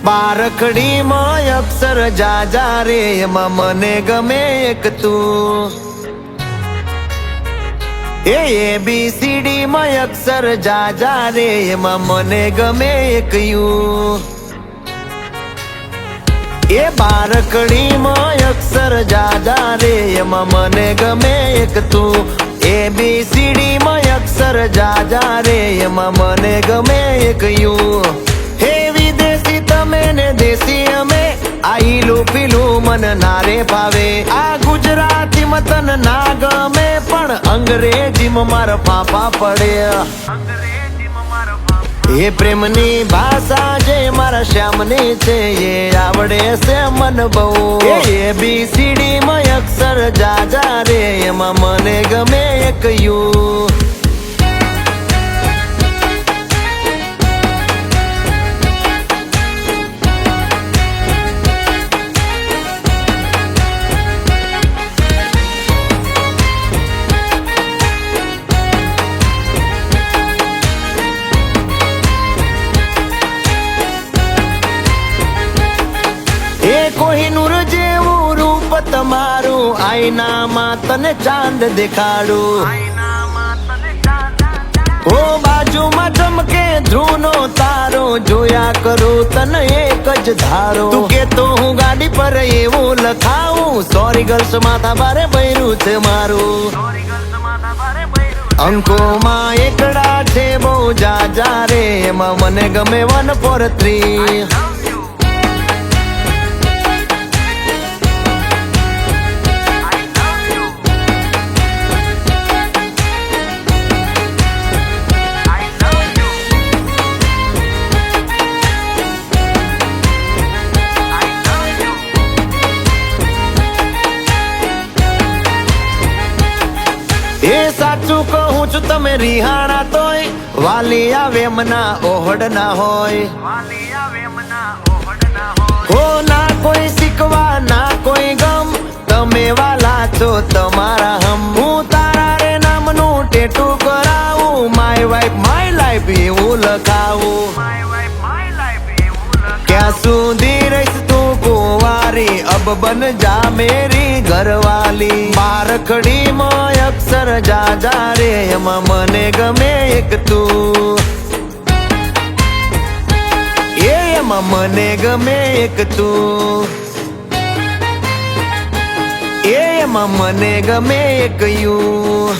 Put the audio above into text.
બારખડીમાં અક્ષર જાજા રે એમાં મને ગમે એક તું ABCD માં અક્ષર જાજા રે એમાં મને ગમે એક યુ બારખડીમાં અક્ષર જાજા રે એમાં મને ગમે એક તું ABCD માં અક્ષર જાજા રે એમાં મને ગમે એક યુ દેશી અમે આઈલું પીલું મન નારે ભાવે આ ગુજરાતી મતન ના ગમે પણ અંગ્રેજીમાં મારા પાપા પડે એ પ્રેમની ભાષા જે મારા શ્યામની છે એ આવડે છે મન બહુ ABCD માં અક્ષર જાજા રે એમાં મને ગમે એક યુ કોહિનૂર જેવું રૂપ તમારું આઈનામાં તને ચાંદ દેખાડું ઓ બાજુમાં ચમકે ધ્રુવનો તારો જોયા કરું તને એક જ ધારો તું કેતો હું ગાડી પર એવું લખાવું સોરી ગર્લ્સ માથા ભારે બૈરું છે મારું અંકોમાં એકડા છે બહુ જાજા રે એમાં મને ગમે 1 4 3 સાચું કહું છું તમે રિહાણા તોય વાલી આવે મના ઓહડ ના હોય હો ના કોઈ શીખવા ના કોઈ ગમ તમે વાલા છો તમારા હમ હું તારા રે નામનું ટેટુ કરાવું માય વાઇફ માય લાઈફ એવું લખાવું ક્યાં સુધી રહીશ તું કુંવારી અબ બન જા મેરી ઘરવાલી બારખડીમાં અક્ષર જાજા રે એમાં મને ગમે એક તું એમાં મને ગમે એક તું એમાં મને ગમે એક યુ